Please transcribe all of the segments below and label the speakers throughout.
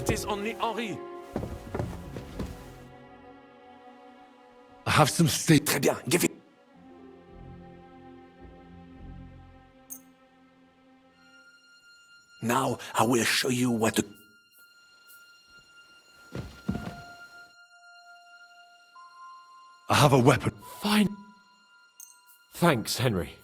Speaker 1: It is only Henri.
Speaker 2: I have some steel.
Speaker 3: Très bien, give it. Now I will show you what to...
Speaker 2: I have a weapon.
Speaker 1: Fine. Thanks, Henry.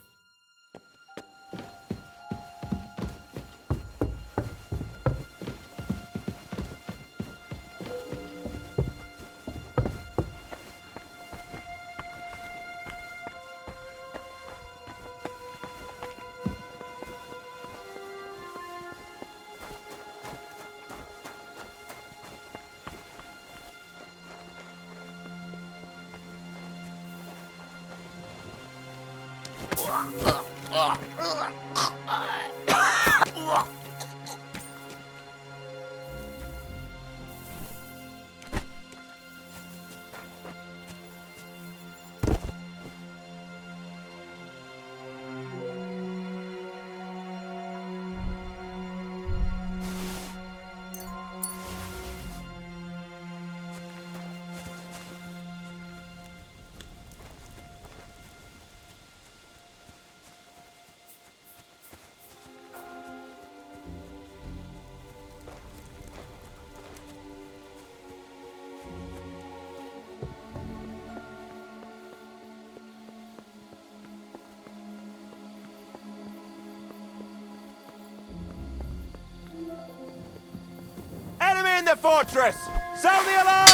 Speaker 4: Enemy in the fortress! Sound the alarm!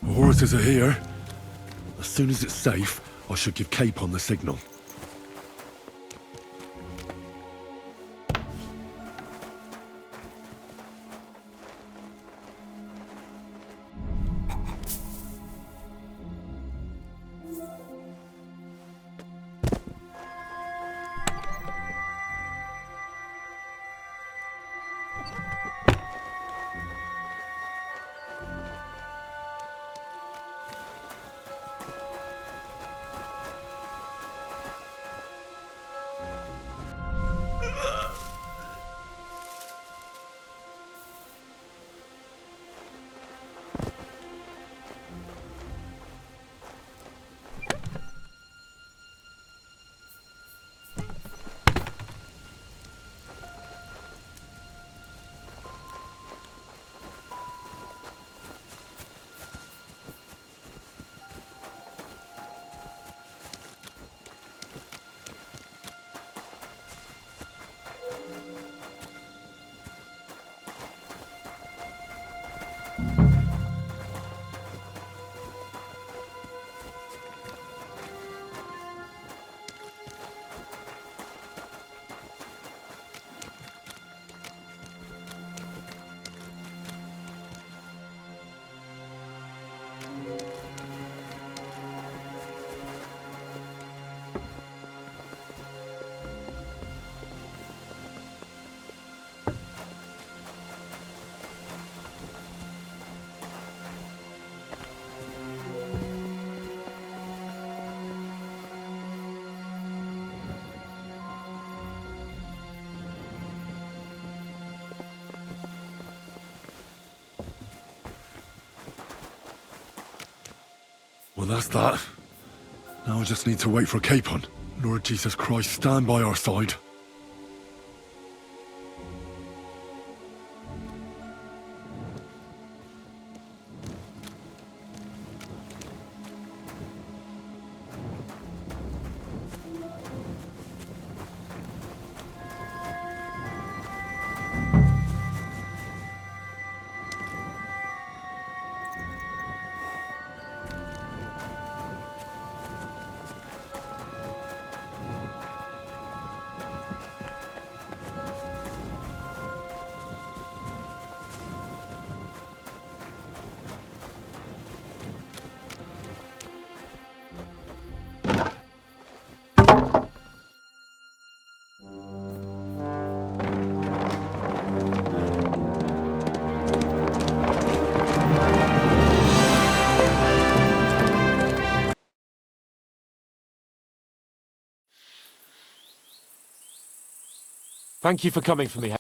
Speaker 2: The horses are here. As soon as it's safe, I should give Cape on the signal. Well, that's that. Now I just need to wait for Capon. Lord Jesus Christ, stand by our side.
Speaker 1: Thank you for coming for me.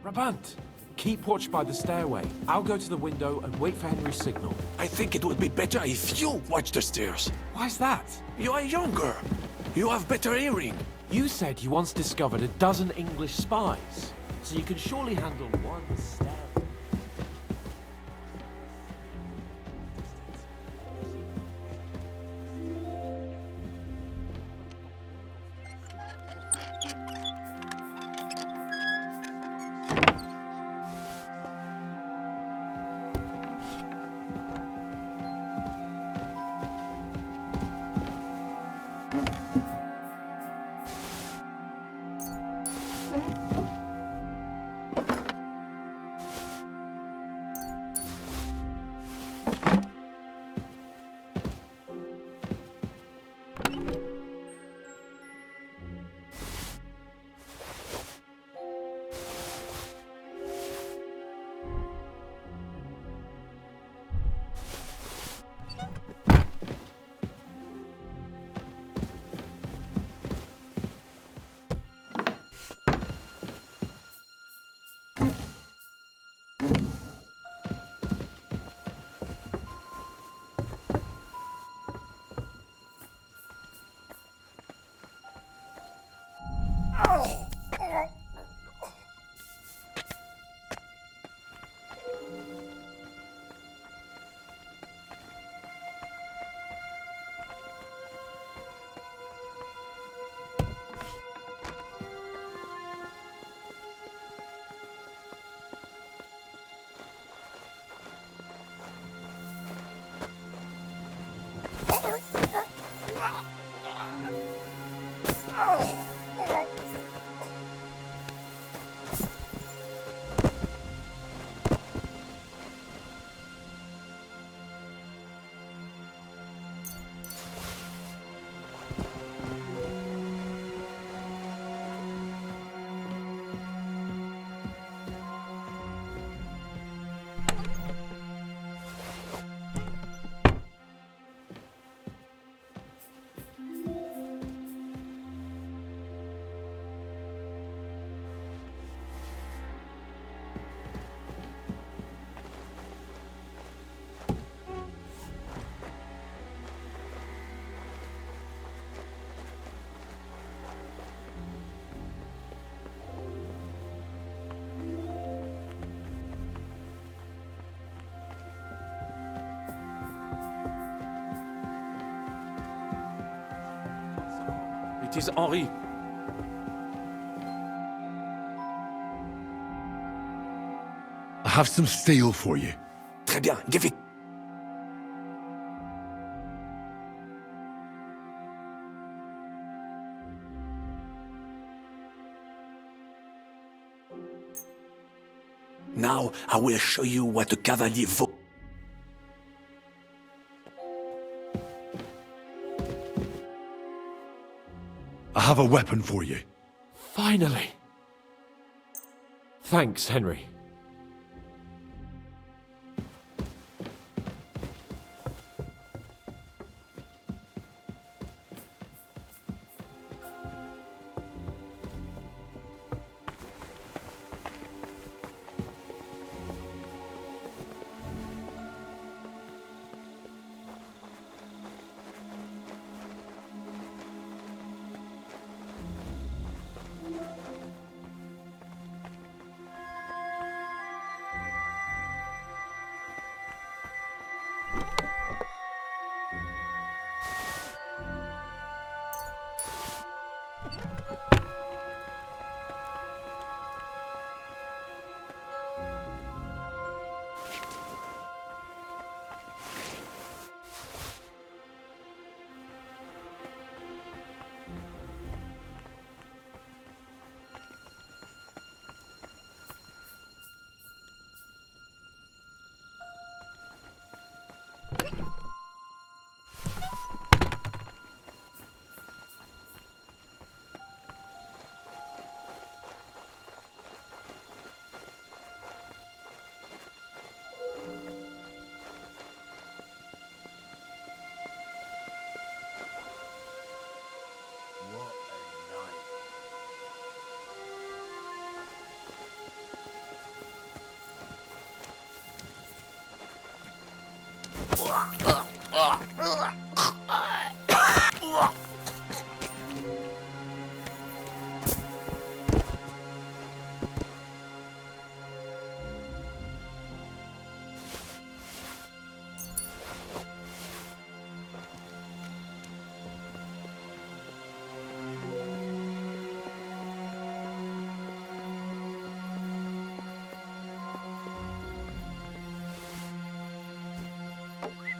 Speaker 1: Brabant, keep watch by the stairway. I'll go to the window and wait for Henry's signal.
Speaker 3: I think it would be better if you watch the stairs.
Speaker 1: Why's that?
Speaker 3: You are younger. You have better hearing.
Speaker 1: You said you once discovered a dozen English spies, so you can surely handle one stair. It is Henri.
Speaker 2: I have some steel for you.
Speaker 3: Très bien, give it. Now I will show you what a cavalier vaut.
Speaker 2: I have a weapon for you.
Speaker 1: Finally. Thanks, Henry.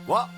Speaker 4: What?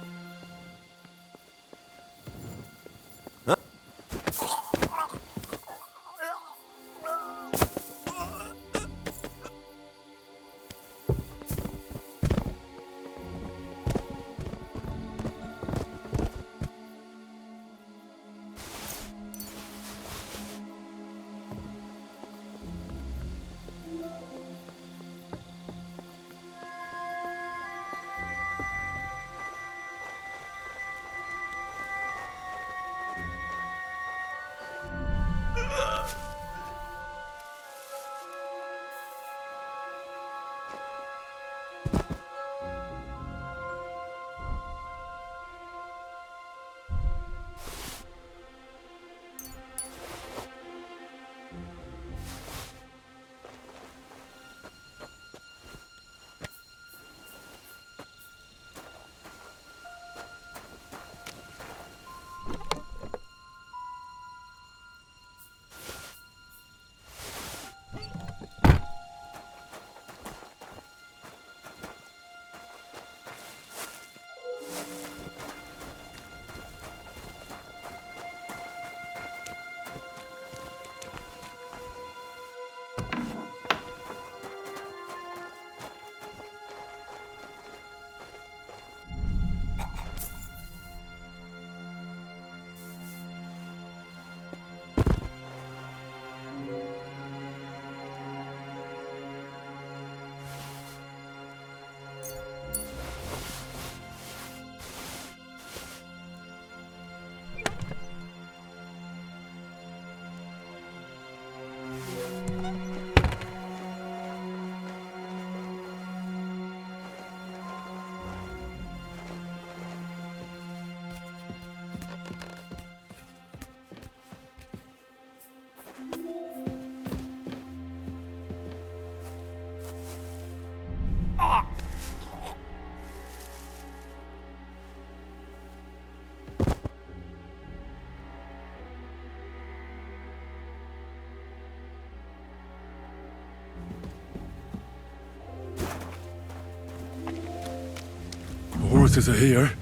Speaker 2: The horses are here.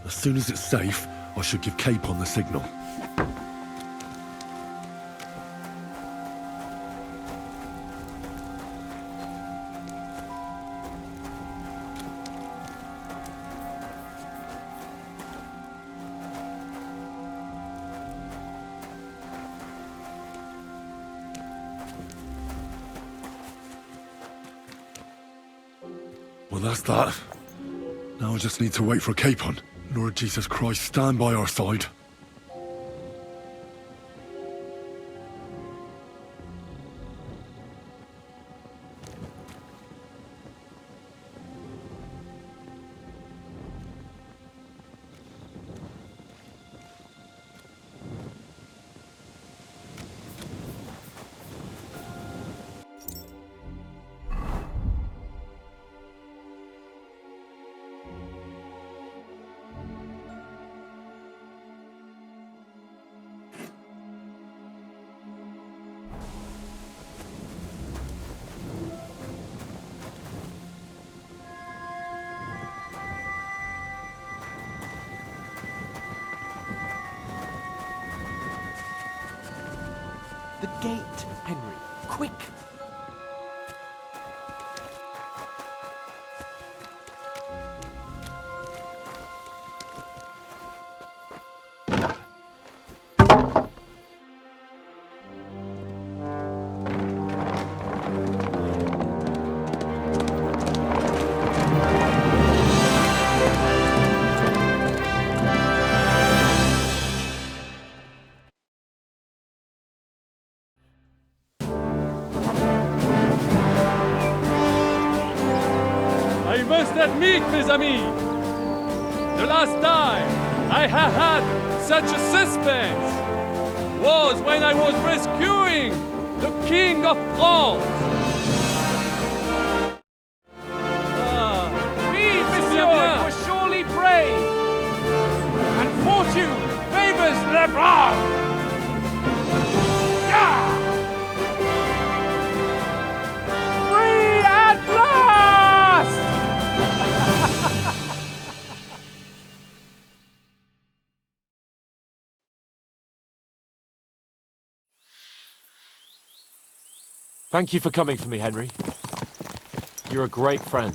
Speaker 2: As soon as it's safe, I should give Cape on the signal. Well, that's that. Now I just need to wait for Capon. Lord Jesus Christ, stand by our side.
Speaker 1: The gate, Henry. Quick!
Speaker 5: must admit, mes amis, the last time I have had such a suspense was when I was rescuing the King of France.
Speaker 4: Oui, monsieur, you were surely brave. And fortune favors the brave. Yeah! Free at last!
Speaker 1: Thank you for coming for me, Henry. You're a great friend.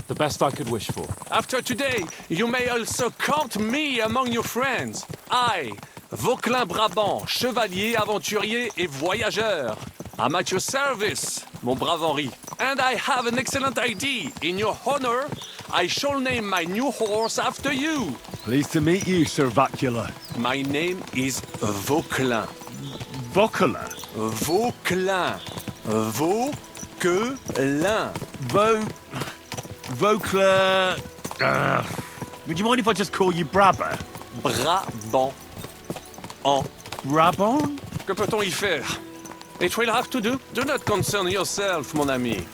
Speaker 1: The best I could wish for.
Speaker 3: After today, you may also count me among your friends. I, Vauquelin Brabant, chevalier, aventurier et voyageur. I'm at your service, mon brave Henri. And I have an excellent idea. In your honor, I shall name my new horse after you.
Speaker 2: Pleased to meet you, Sir Vacula.
Speaker 3: My name is Vauquelin.
Speaker 2: Vacula?
Speaker 3: Vauquelin. Vauquelin.
Speaker 2: Vauquelin... would you mind if I just call you Brabber?
Speaker 3: Brabant. En.
Speaker 2: Brabant?
Speaker 3: Que peut-on y faire? It will have to do. Do not concern yourself, mon ami.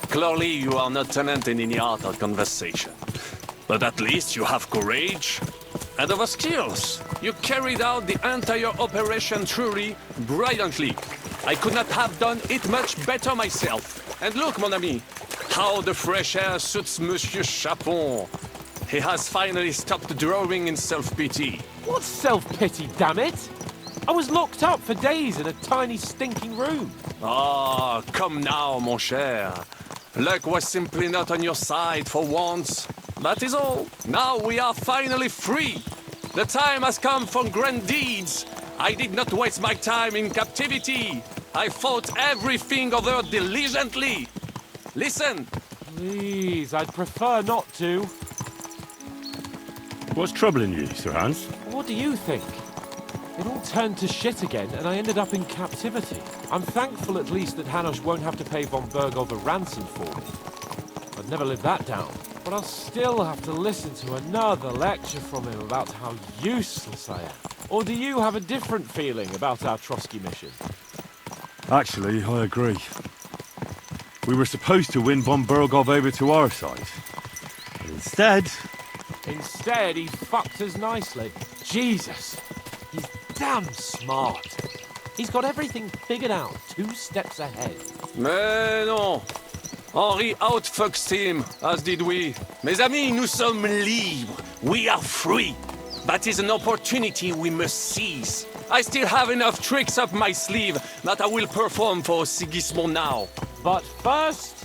Speaker 3: Clearly, you are not talent in any art or conversation. But at least you have courage and other skills. You carried out the entire operation truly brilliantly. I could not have done it much better myself. And look, mon ami, how the fresh air suits Monsieur Chapon. He has finally stopped drawing in self-pity.
Speaker 1: What self-pity, damn it? I was locked up for days in a tiny stinking room.
Speaker 3: Ah, come now, mon cher. Luck was simply not on your side for once. That is all. Now we are finally free. The time has come for grand deeds. I did not waste my time in captivity. I fought everything over diligently. Listen.
Speaker 1: Please, I'd prefer not to.
Speaker 2: What's troubling you, Sir Hans?
Speaker 1: What do you think? It all turned to shit again, and I ended up in captivity. I'm thankful at least that Hanush won't have to pay von Bergov a ransom for me. I'd never live that down. But I'll still have to listen to another lecture from him about how useless I am. Or do you have a different feeling about our Trotsky mission?
Speaker 2: Actually, I agree. We were supposed to win von Bergov over to our side. But
Speaker 1: Instead, he fucked us nicely. Jesus, he's damn smart. He's got everything figured out 2 steps ahead.
Speaker 3: Mais non. Henri outfoxed him, as did we. Mes amis, nous sommes libres. We are free. That is an opportunity we must seize. I still have enough tricks up my sleeve that I will perform for Sigismund now.
Speaker 1: But first,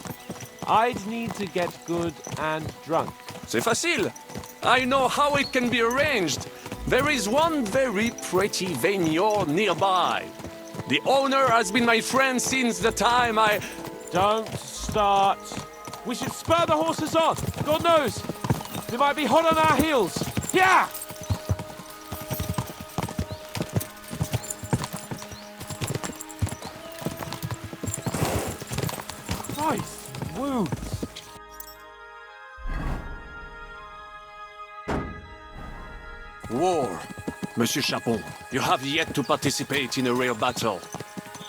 Speaker 1: I'd need to get good and drunk.
Speaker 3: C'est facile. I know how it can be arranged. There is one very pretty vineyard nearby. The owner has been my friend since the time I...
Speaker 1: Don't start. We should spur the horses on. God knows, they might be hot on our heels. Yeah! Christ, wounds.
Speaker 3: War. Monsieur Chapon, you have yet to participate in a real battle.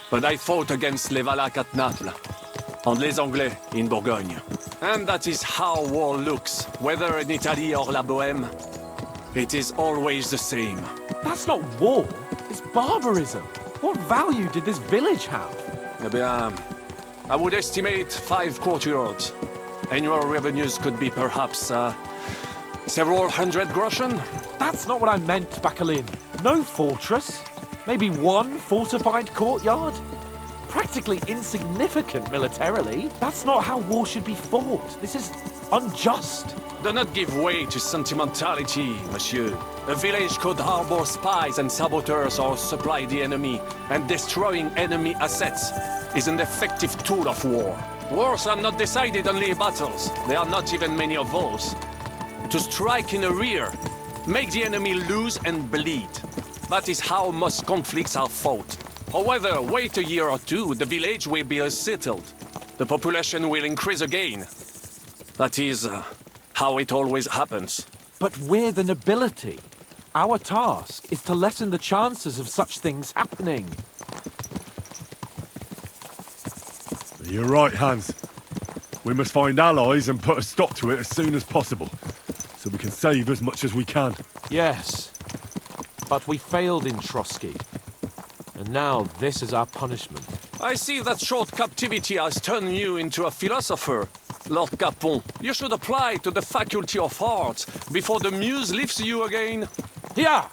Speaker 3: But I fought against les Valaques at Naples, and les Anglais in Bourgogne. And that is how war looks, whether in Italy or La Bohème. It is always the same.
Speaker 1: That's not war. It's barbarism. What value did this village have?
Speaker 3: Eh bien, I would estimate 5 courtyards. Annual revenues could be perhaps, several hundred groschen.
Speaker 1: That's not what I meant, Bacalin. No fortress. Maybe 1 fortified courtyard. Practically insignificant militarily. That's not how war should be fought. This is unjust.
Speaker 3: Do not give way to sentimentality, monsieur. A village could harbor spies and saboteurs or supply the enemy, and destroying enemy assets is an effective tool of war. Wars are not decided only in battles. There are not even many of those. To strike in the rear, make the enemy lose and bleed. That is how most conflicts are fought. However, wait a year or two, the village will be settled. The population will increase again. That is how it always happens.
Speaker 1: But we're the nobility. Our task is to lessen the chances of such things happening.
Speaker 2: You're right, Hans. We must find allies and put a stop to it as soon as possible, so we can save as much as we can.
Speaker 1: Yes, but we failed in Trotsky. And now this is our punishment.
Speaker 3: I see that short captivity has turned you into a philosopher. Lord Capon, you should apply to the Faculty of Arts before the muse lifts you again.
Speaker 1: Here!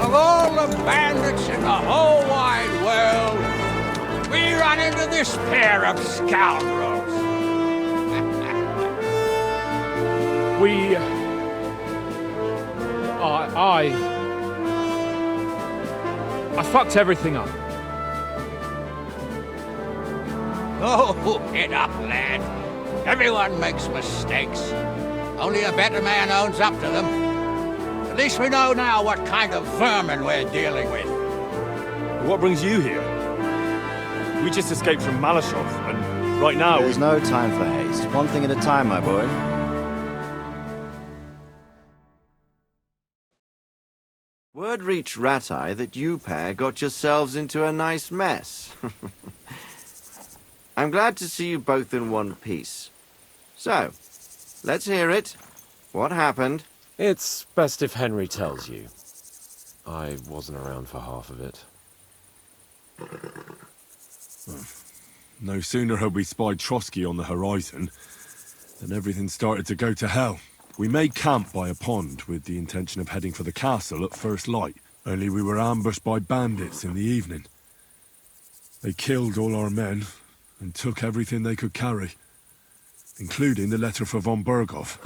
Speaker 4: Of all the bandits in the whole wide world, we run into this pair of scoundrels.
Speaker 5: I fucked everything up.
Speaker 4: Oh, get up, lad. Everyone makes mistakes. Only a better man owns up to them. At least we know now what kind of vermin we're dealing with.
Speaker 6: What brings you here? We just escaped from Malashov, and right now
Speaker 7: There's no time for haste. One thing at a time, my boy. Word reached Ratai that you pair got yourselves into a nice mess. I'm glad to see you both in one piece. So, let's hear it. What happened?
Speaker 1: It's best if Henry tells you. I wasn't around for half of it.
Speaker 2: No sooner had we spied Trotsky on the horizon than everything started to go to hell. We made camp by a pond with the intention of heading for the castle at first light, only we were ambushed by bandits in the evening. They killed all our men and took everything they could carry, including the letter for von Berghoff.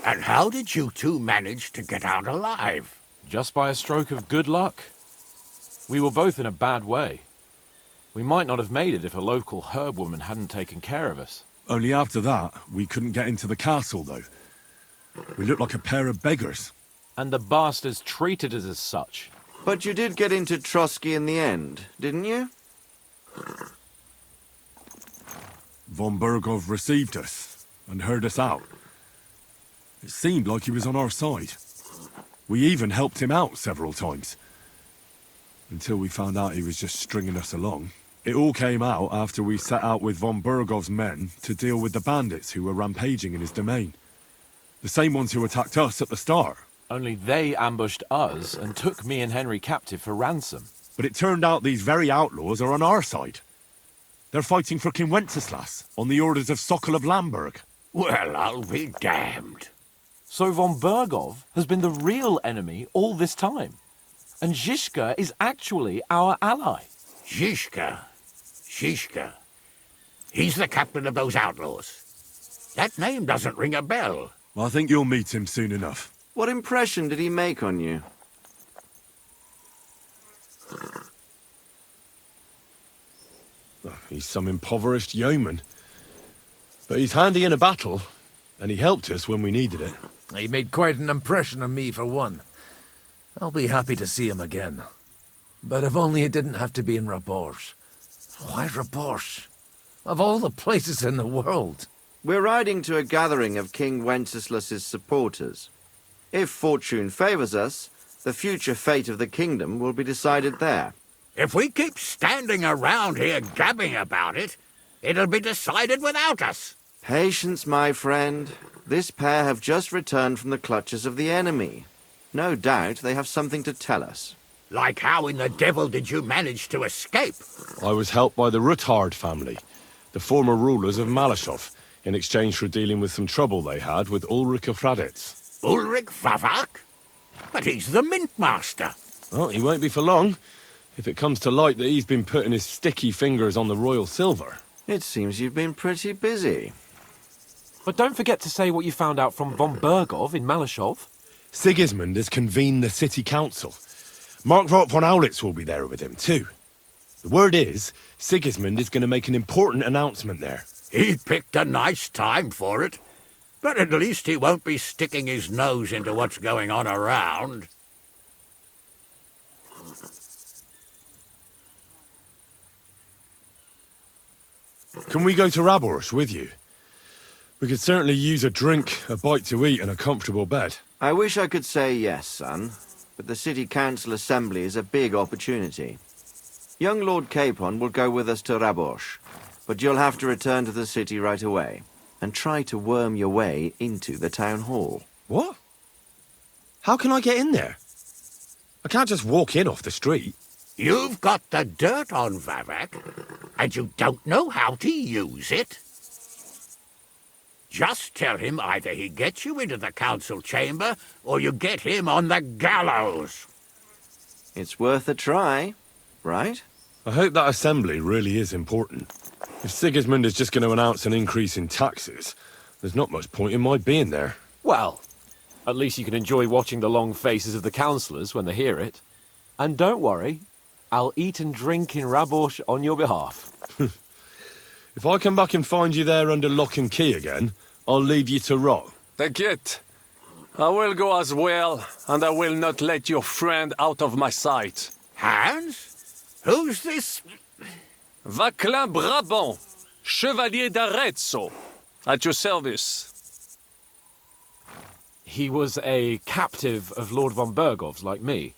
Speaker 4: And how did you two manage to get out alive?
Speaker 1: Just by a stroke of good luck. We were both in a bad way. We might not have made it if a local herb woman hadn't taken care of us.
Speaker 2: Only after that, we couldn't get into the castle, though. We looked like a pair of beggars.
Speaker 1: And the bastards treated us as such.
Speaker 7: But you did get into Trotsky in the end, didn't you?
Speaker 2: Von Berghoff received us and heard us out. It seemed like he was on our side. We even helped him out several times. Until we found out he was just stringing us along. It all came out after we set out with von Berghoff's men to deal with the bandits who were rampaging in his domain. The same ones who attacked us at the start.
Speaker 1: Only they ambushed us and took me and Henry captive for ransom.
Speaker 2: But it turned out these very outlaws are on our side. They're fighting for King Wenceslas on the orders of Sokol of Lamberg.
Speaker 4: Well, I'll be damned.
Speaker 1: So von Berghoff has been the real enemy all this time. And Zizka is actually our ally.
Speaker 4: Zizka. He's the captain of those outlaws. That name doesn't ring a bell.
Speaker 2: I think you'll meet him soon enough.
Speaker 7: What impression did he make on you?
Speaker 2: He's some impoverished yeoman. But he's handy in a battle, and he helped us when we needed it.
Speaker 8: He made quite an impression on me, for one. I'll be happy to see him again. But if only it didn't have to be in Rabors. Why Rabors? Of all the places in the world.
Speaker 7: We're riding to a gathering of King Wenceslas's supporters. If fortune favors us, the future fate of the kingdom will be decided there.
Speaker 4: If we keep standing around here gabbing about it, it'll be decided without us.
Speaker 7: Patience, my friend. This pair have just returned from the clutches of the enemy. No doubt they have something to tell us.
Speaker 4: Like how in the devil did you manage to escape?
Speaker 2: I was helped by the Ruthard family, the former rulers of Malashov, in exchange for dealing with some trouble they had with Ulrich of Raditz.
Speaker 4: Ulrich Vavak? But he's the mint master.
Speaker 2: Well, he won't be for long, if it comes to light that he's been putting his sticky fingers on the royal silver.
Speaker 7: It seems you've been pretty busy.
Speaker 1: But don't forget to say what you found out from von Bergov in Malashov.
Speaker 2: Sigismund has convened the city council. Markvart von Aulitz will be there with him, too. The word is, Sigismund is going to make an important announcement there.
Speaker 4: He picked a nice time for it. But at least he won't be sticking his nose into what's going on around.
Speaker 2: Can we go to Raborsh with you? We could certainly use a drink, a bite to eat, and a comfortable bed.
Speaker 7: I wish I could say yes, son, but the City Council Assembly is a big opportunity. Young Lord Capon will go with us to Raborsh, but you'll have to return to the city right away, and try to worm your way into the town hall.
Speaker 2: What? How can I get in there? I can't just walk in off the street.
Speaker 4: You've got the dirt on Vavak, and you don't know how to use it? Just tell him either he gets you into the council chamber, or you get him on the gallows.
Speaker 7: It's worth a try, right?
Speaker 2: I hope that assembly really is important. If Sigismund is just going to announce an increase in taxes, there's not much point in my being there.
Speaker 1: Well, at least you can enjoy watching the long faces of the councillors when they hear it. And don't worry, I'll eat and drink in Raborsh on your behalf.
Speaker 2: If I come back and find you there under lock and key again, I'll leave you to rot.
Speaker 3: T'inquiète. I will go as well, and I will not let your friend out of my sight.
Speaker 4: Hans? Who's this?
Speaker 3: Vaclin Brabant, Chevalier d'Arezzo, at your service.
Speaker 1: He was a captive of Lord von Bergov's, like me.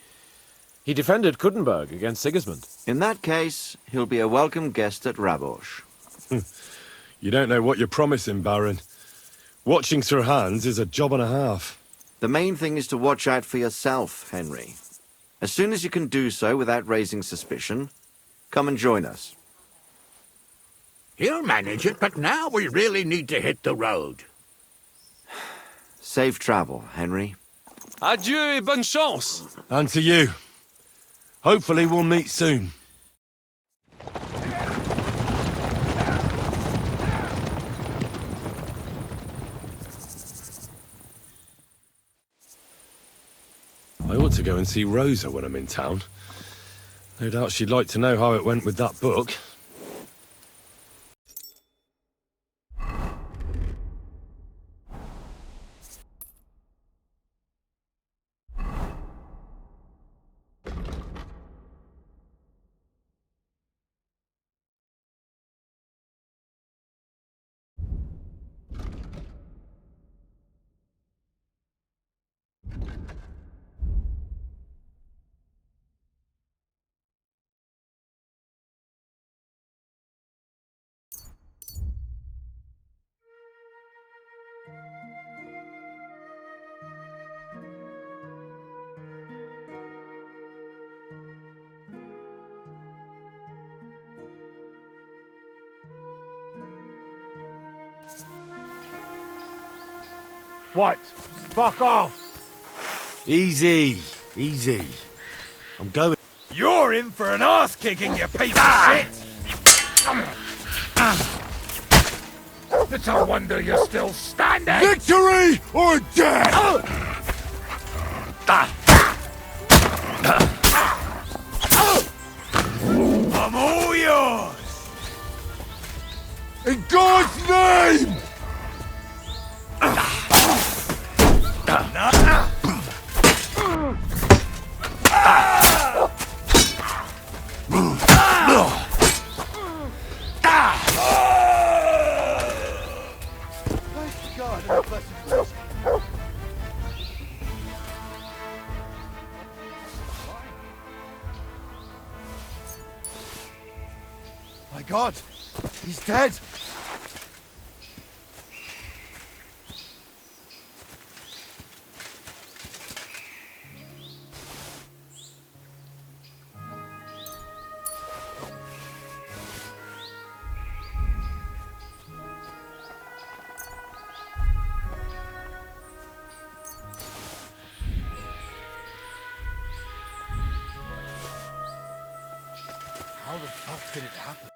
Speaker 1: He defended Kuddenberg against Sigismund.
Speaker 7: In that case, he'll be a welcome guest at Raborsh.
Speaker 2: You don't know what you're promising, Baron. Watching Sir Hans is a job and a half.
Speaker 7: The main thing is to watch out for yourself, Henry. As soon as you can do so without raising suspicion, come and join us.
Speaker 4: He'll manage it, but now we really need to hit the road.
Speaker 7: Safe travel, Henry.
Speaker 3: Adieu et bonne chance!
Speaker 2: And to you. Hopefully we'll meet soon. I ought to go and see Rosa when I'm in town. No doubt she'd like to know how it went with that book.
Speaker 8: What? Fuck off!
Speaker 2: Easy, easy. I'm going.
Speaker 8: You're in for an ass-kicking, you piece of shit! It's a wonder you're still standing!
Speaker 2: Victory or death!
Speaker 8: I'm all yours!
Speaker 2: In God's name!
Speaker 9: My God! He's dead! How the fuck did it happen?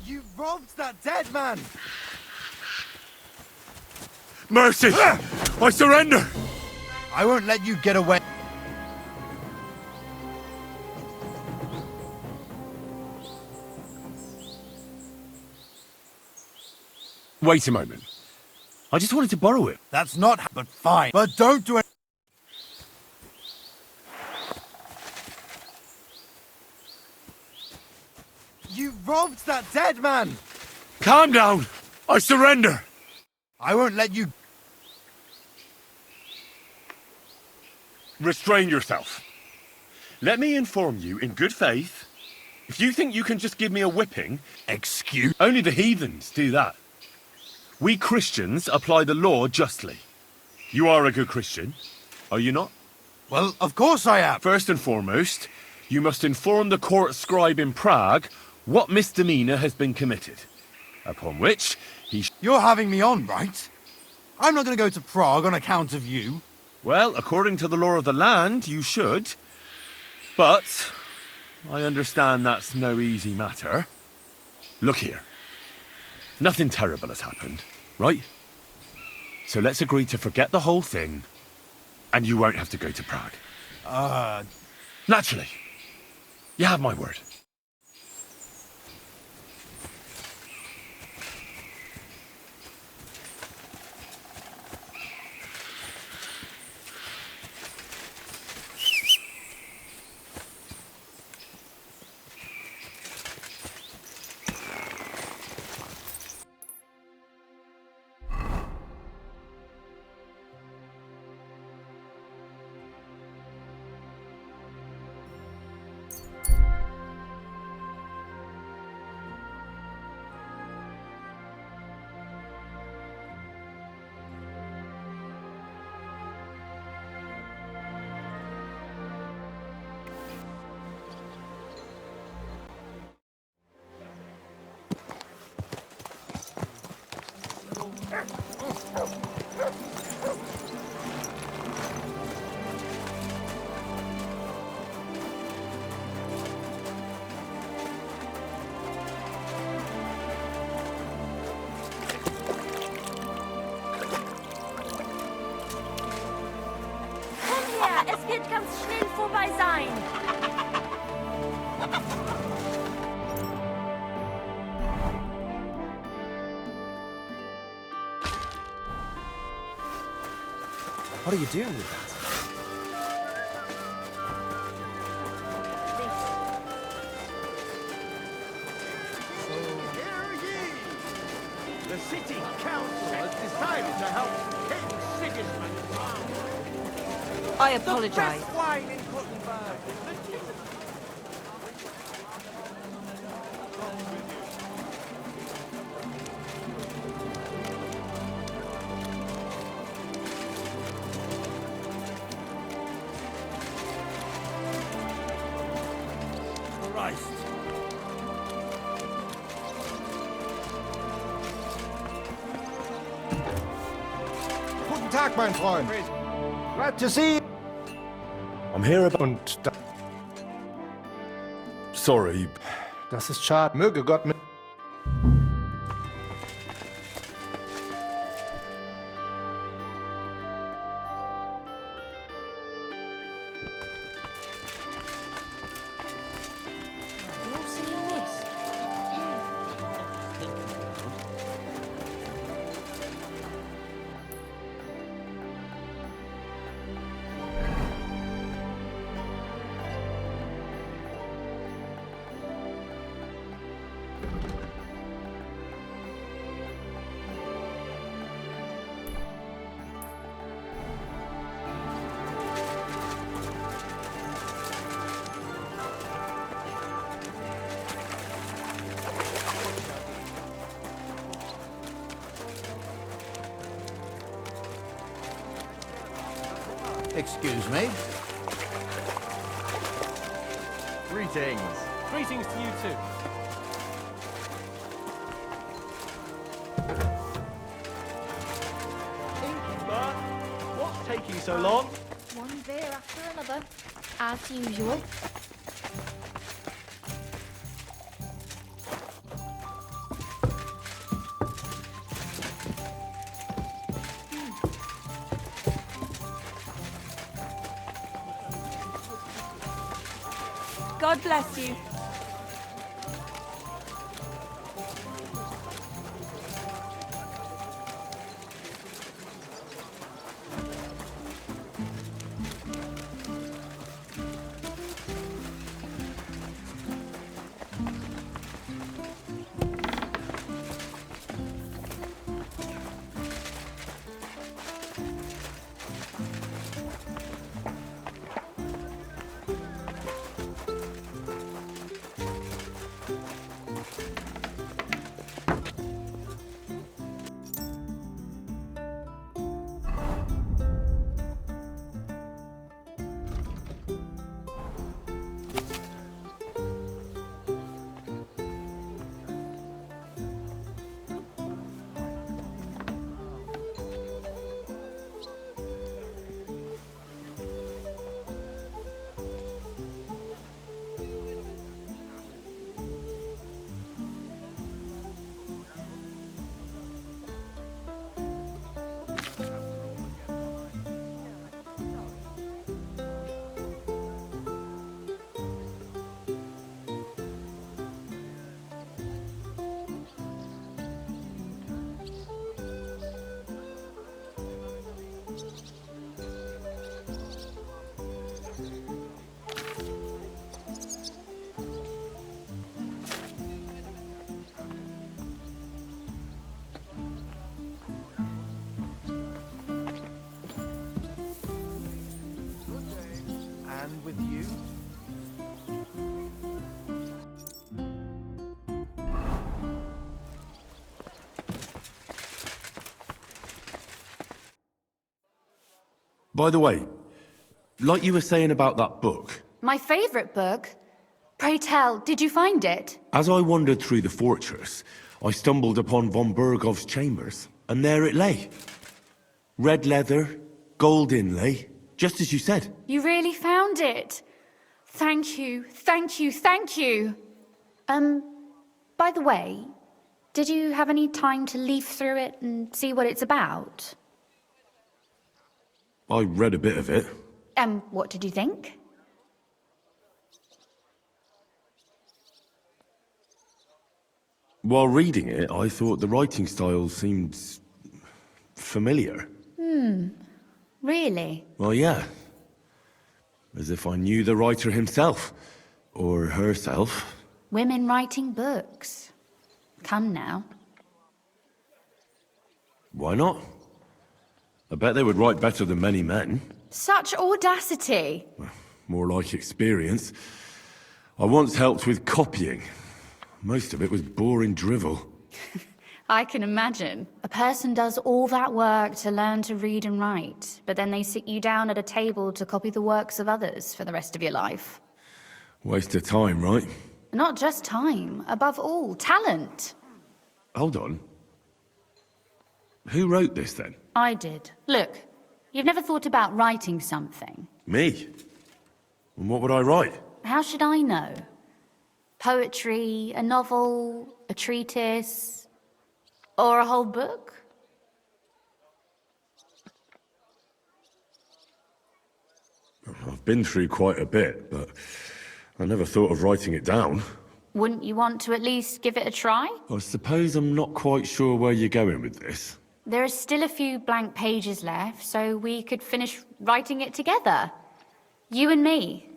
Speaker 9: You robbed that dead man!
Speaker 2: Mercy! I surrender!
Speaker 9: I won't let you get away.
Speaker 2: Wait a moment. I just wanted to borrow it.
Speaker 9: That's not, but fine. But don't do it. You robbed that dead man!
Speaker 2: Calm down! I surrender!
Speaker 9: I won't let you.
Speaker 2: Restrain yourself. Let me inform you in good faith. If you think you can just give me a whipping,
Speaker 9: Excuse.
Speaker 2: only the heathens do that. We Christians apply the law justly. You are a good Christian, are you not?
Speaker 9: Well, of course I am.
Speaker 2: First and foremost, you must inform the court scribe in Prague what misdemeanor has been committed. Upon which,
Speaker 9: You're having me on, right? I'm not going to go to Prague on account of you.
Speaker 2: Well, according to the law of the land, you should. But I understand that's no easy matter. Look here. Nothing terrible has happened, right? So let's agree to forget the whole thing, and you won't have to go to Prague. Naturally. You have my word.
Speaker 10: Es wird ganz schnell vorbei sein.
Speaker 11: What are you doing with that?
Speaker 4: The city council has decided to help King Sigismund.
Speaker 10: I apologize.
Speaker 4: Best wine in Gothenburg.
Speaker 9: Christ.
Speaker 12: Guten Tag, mein Freund. Glad to see you.
Speaker 2: I'm here about... Sorry.
Speaker 12: Das ist schade. Möge Gott mit...
Speaker 4: Excuse me.
Speaker 11: Greetings.
Speaker 1: Greetings to you too.
Speaker 11: Innkeeper, what's taking so long?
Speaker 10: One beer after another, as usual. God bless you.
Speaker 11: And with you?
Speaker 2: By the way, like you were saying about that book,
Speaker 10: My favourite book. Pray tell, did you find it?
Speaker 2: as I wandered through the fortress, I stumbled upon von Bergov's chambers, and there it lay. Red leather, gold inlay, just as you said.
Speaker 10: You really found it. Thank you, thank you, thank you. By the way, did you have any time to leaf through it and see what it's about?
Speaker 2: I read a bit of it.
Speaker 10: What did you think?
Speaker 2: While reading it, I thought the writing style seemed familiar.
Speaker 10: Really?
Speaker 2: Well, yeah. As if I knew the writer himself. Or herself.
Speaker 10: Women writing books. Come now.
Speaker 2: Why not? I bet they would write better than many men.
Speaker 10: Such audacity.
Speaker 2: More like experience. I once helped with copying. Most of it was boring drivel.
Speaker 10: I can imagine. A person does all that work to learn to read and write, but then they sit you down at a table to copy the works of others for the rest of your life.
Speaker 2: Waste of time, right?
Speaker 10: Not just time, above all, talent.
Speaker 2: Hold on. Who wrote this, then?
Speaker 10: I did. Look, you've never thought about writing something.
Speaker 2: Me? And what would I write?
Speaker 10: How should I know? Poetry, a novel, a treatise, or a whole book?
Speaker 2: I've been through quite a bit, but I never thought of writing it down.
Speaker 10: Wouldn't you want to at least give it a try?
Speaker 2: I suppose I'm not quite sure where you're going with this.
Speaker 10: There are still a few blank pages left, so we could finish writing it together. You and me.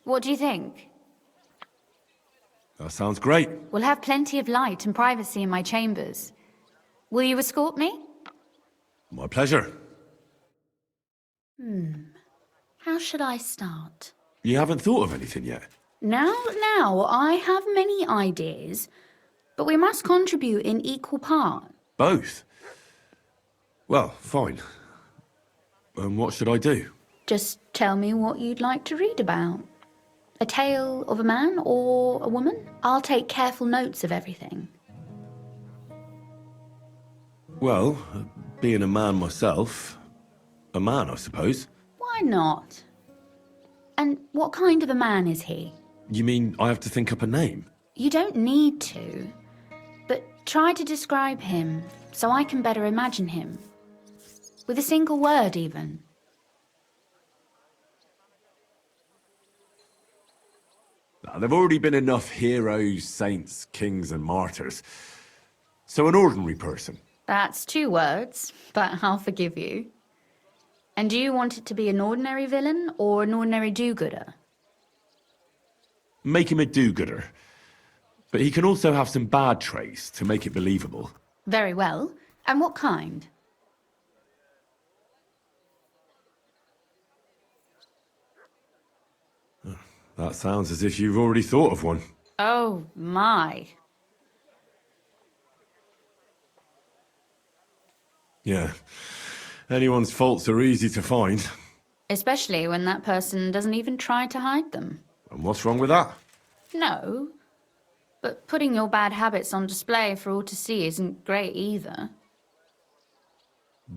Speaker 10: What do you think?
Speaker 2: That sounds great.
Speaker 10: We'll have plenty of light and privacy in my chambers. Will you escort me?
Speaker 2: My pleasure.
Speaker 10: How should I start?
Speaker 2: You haven't thought of anything yet?
Speaker 10: Now, I have many ideas, but we must contribute in equal part.
Speaker 2: Both? Well, fine. And what should I do?
Speaker 10: Just tell me what you'd like to read about. A tale of a man or a woman? I'll take careful notes of everything.
Speaker 2: Well, being a man myself, a man, I suppose.
Speaker 10: Why not? And what kind of a man is he?
Speaker 2: You mean I have to think up a name?
Speaker 10: You don't need to, but try to describe him so I can better imagine him. With a single word, even.
Speaker 2: There've already been enough heroes, saints, kings, and martyrs. So an ordinary person.
Speaker 10: That's 2 words, but I'll forgive you. And do you want it to be an ordinary villain or an ordinary do-gooder?
Speaker 2: Make him a do-gooder. But he can also have some bad traits to make it believable.
Speaker 10: Very well. And what kind?
Speaker 2: That sounds as if you've already thought of one.
Speaker 10: Oh, my.
Speaker 2: Yeah. Anyone's faults are easy to find.
Speaker 10: Especially when that person doesn't even try to hide them.
Speaker 2: And what's wrong with that?
Speaker 10: No. But putting your bad habits on display for all to see isn't great either.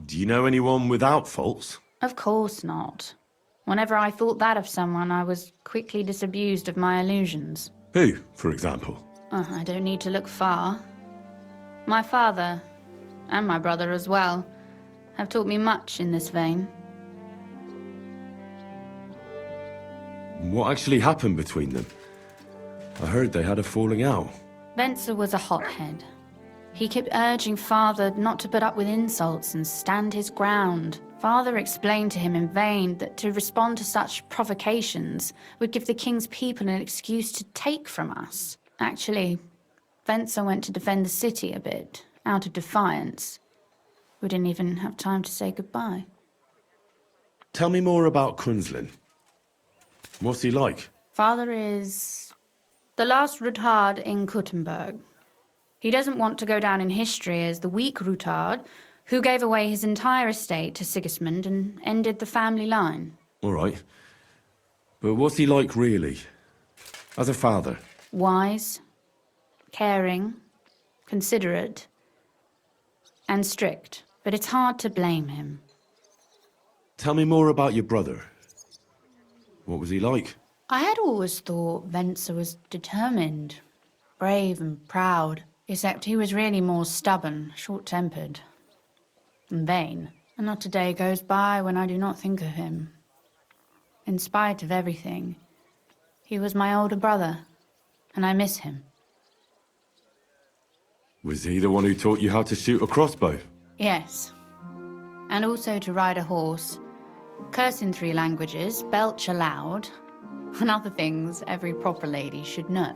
Speaker 2: Do you know anyone without faults?
Speaker 10: Of course not. Whenever I thought that of someone, I was quickly disabused of my illusions.
Speaker 2: Who, for example?
Speaker 10: I don't need to look far. My father, and my brother as well, have taught me much in this vein.
Speaker 2: What actually happened between them? I heard they had a falling out.
Speaker 10: Venser was a hothead. He kept urging Father not to put up with insults and stand his ground. Father explained to him in vain that to respond to such provocations would give the king's people an excuse to take from us. Actually, Venser went to defend the city a bit, out of defiance. We didn't even have time to say goodbye.
Speaker 2: Tell me more about Kunzlin. What's he like?
Speaker 10: Father is the last Rutard in Kuttenberg. He doesn't want to go down in history as the weak Rutard who gave away his entire estate to Sigismund and ended the family line.
Speaker 2: All right. But what's he like really? As a father?
Speaker 10: Wise, caring, considerate, and strict. But it's hard to blame him.
Speaker 2: Tell me more about your brother. What was he like?
Speaker 10: I had always thought Venser was determined, brave and proud, except he was really more stubborn, short-tempered, and vain. And not a day goes by when I do not think of him. In spite of everything, he was my older brother, and I miss him.
Speaker 2: Was he the one who taught you how to shoot a crossbow?
Speaker 10: Yes, and also to ride a horse, curse in 3 languages, belch aloud, and other things every proper lady should know.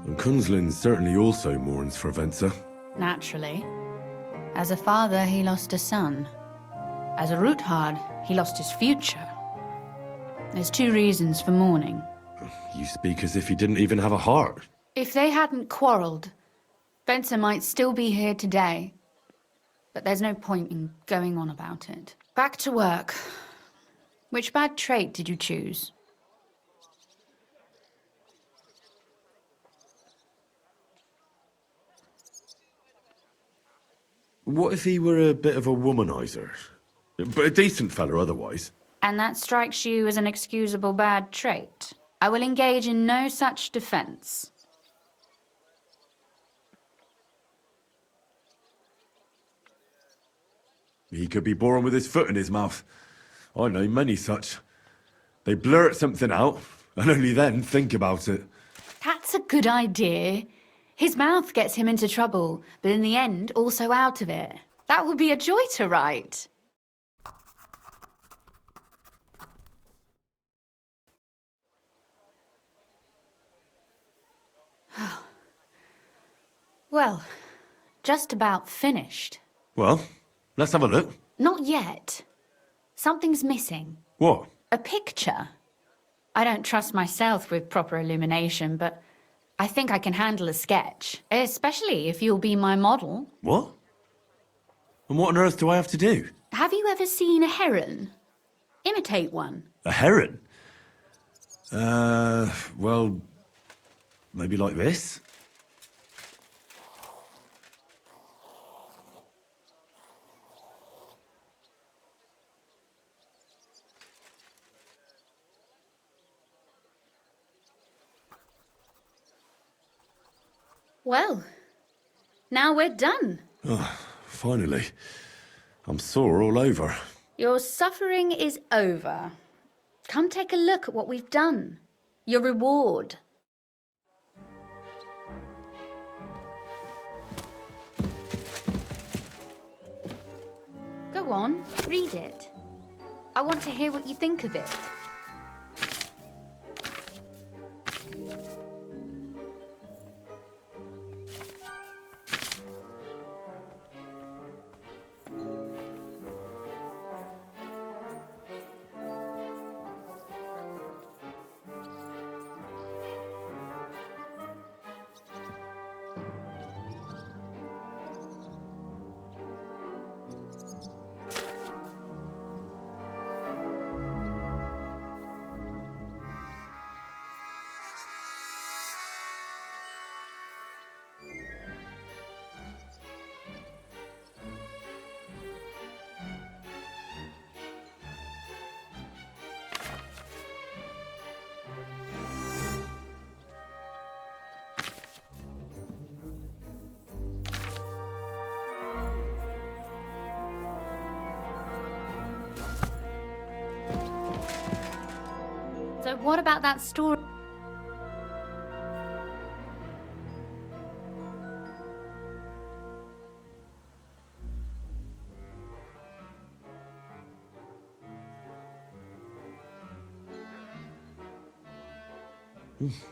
Speaker 2: And Kunzlin certainly also mourns for Venser.
Speaker 10: Naturally. As a father, he lost a son. As a Rutard, he lost his future. There's 2 reasons for mourning.
Speaker 2: You speak as if he didn't even have a heart.
Speaker 10: If they hadn't quarreled, Venser might still be here today. But there's no point in going on about it. Back to work. Which bad trait did you choose?
Speaker 2: What if he were a bit of a womanizer? But a decent fella otherwise.
Speaker 10: And that strikes you as an excusable bad trait? I will engage in no such defense.
Speaker 2: He could be born with his foot in his mouth. I know many such. They blurt something out, and only then think about it.
Speaker 10: That's a good idea. His mouth gets him into trouble, but in the end, also out of it. That would be a joy to write. Well, just about finished.
Speaker 2: Well, let's have a look.
Speaker 10: Not yet. Something's missing.
Speaker 2: What?
Speaker 10: A picture. I don't trust myself with proper illumination, but I think I can handle a sketch, especially if you'll be my model.
Speaker 2: What? And what on earth do I have to do?
Speaker 10: Have you ever seen a heron? Imitate one.
Speaker 2: A heron? Well, maybe like this?
Speaker 10: Well, now we're done.
Speaker 2: Oh, finally. I'm sore all over.
Speaker 10: Your suffering is over. Come take a look at what we've done. Your reward. Go on, read it. I want to hear what you think of it. So what about that story?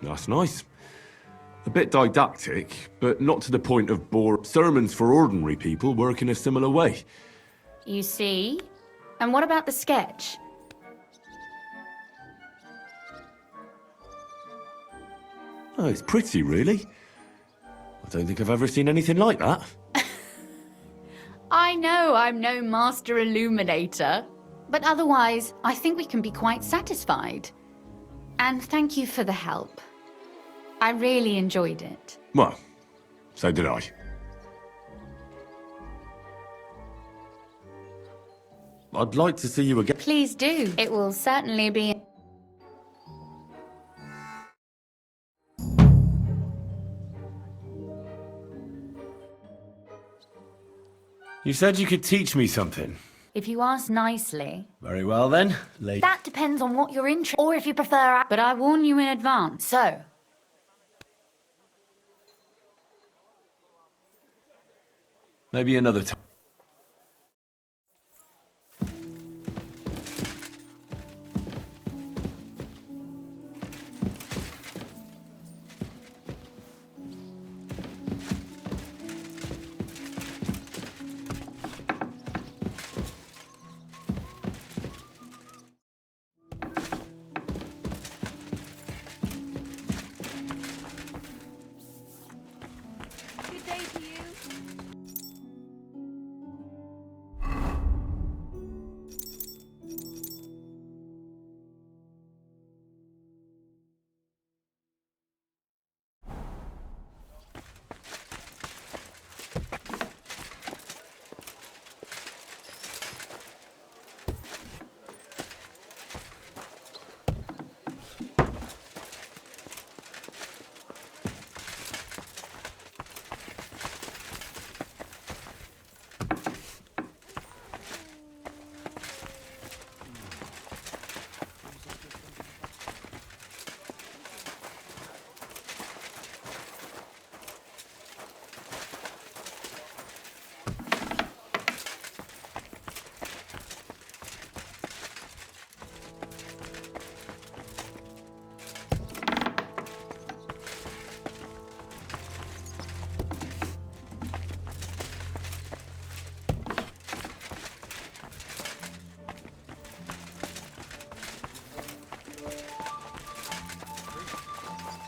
Speaker 2: That's nice. A bit didactic, but not to the point of bore. Sermons for ordinary people work in a similar way.
Speaker 10: You see? And what about the sketch?
Speaker 2: Oh, it's pretty, really. I don't think I've ever seen anything like that.
Speaker 10: I know I'm no master illuminator, but otherwise, I think we can be quite satisfied. And thank you for the help. I really enjoyed it.
Speaker 2: Well, so did I. I'd like to see you again.
Speaker 10: Please do. It will certainly be...
Speaker 2: You said you could teach me something.
Speaker 10: If you ask nicely...
Speaker 2: Very well then, lady.
Speaker 10: That depends on what you're interested in, or if you prefer... But I warn you in advance, so...
Speaker 2: Maybe another time.
Speaker 10: Good day to you.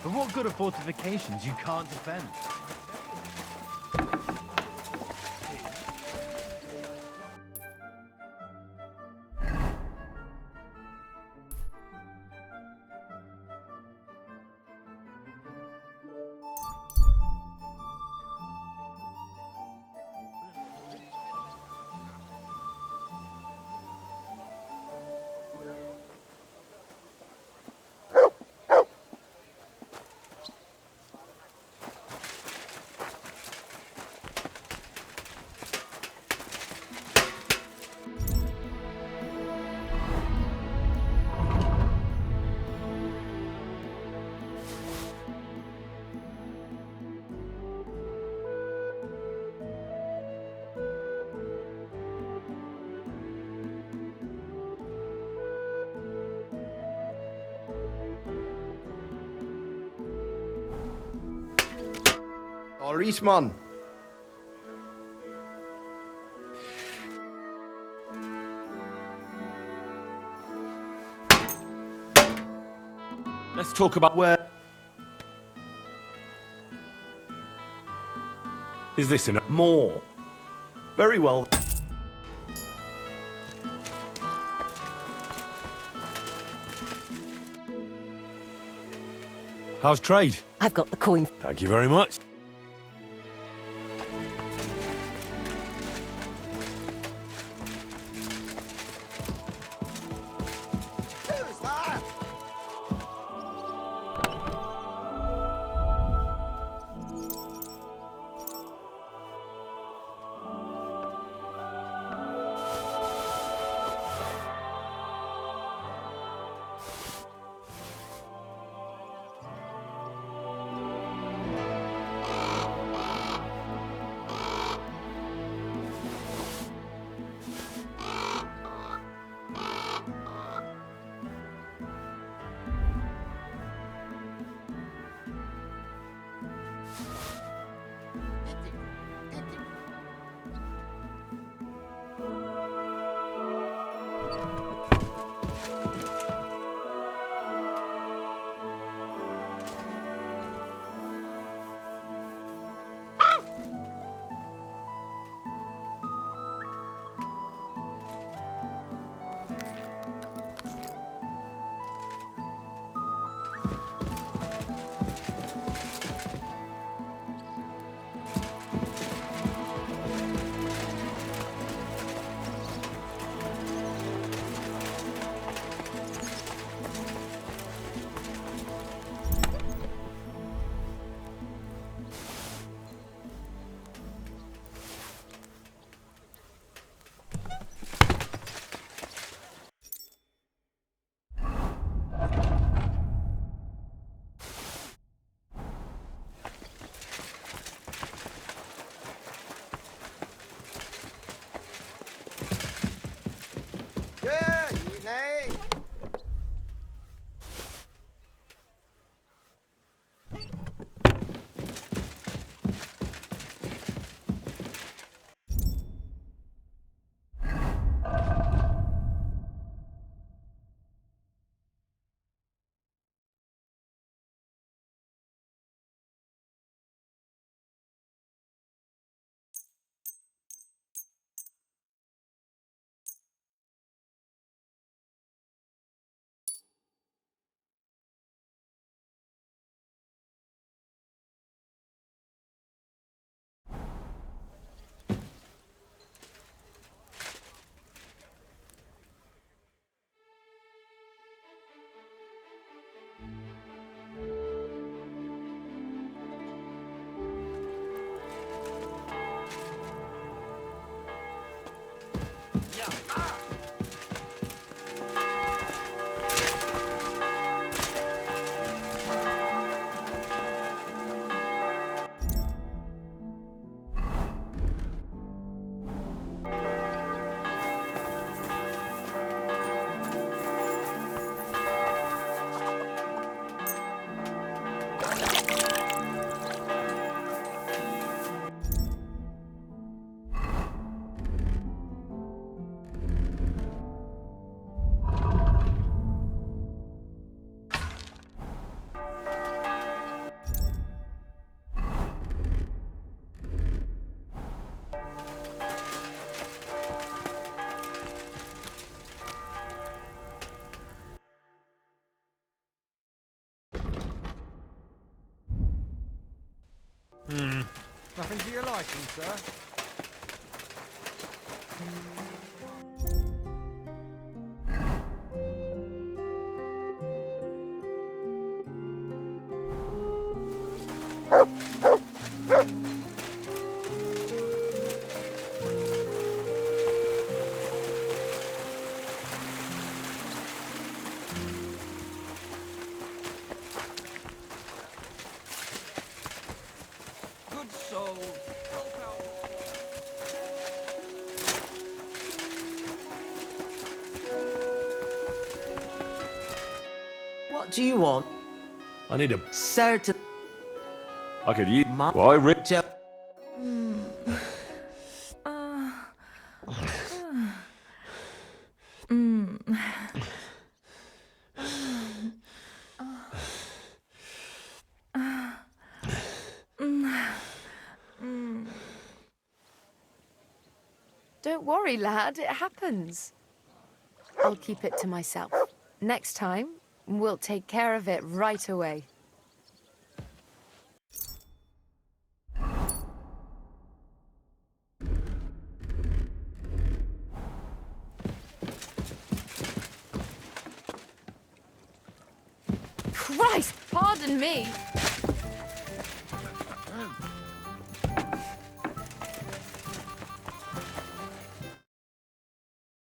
Speaker 11: But what good are fortifications you can't defend?
Speaker 12: Maurice, man.
Speaker 6: Let's talk about where... Is this enough? More. Very well. How's trade?
Speaker 13: I've got the coin.
Speaker 6: Thank you very much.
Speaker 12: Nothing to your liking, sir. Good soul.
Speaker 13: What do you want?
Speaker 6: I need a...
Speaker 13: Sir, to...
Speaker 6: I could use. Why, Rich?
Speaker 13: Don't worry, lad. It happens. I'll keep it to myself. Next time, we'll take care of it right away. Christ, pardon me.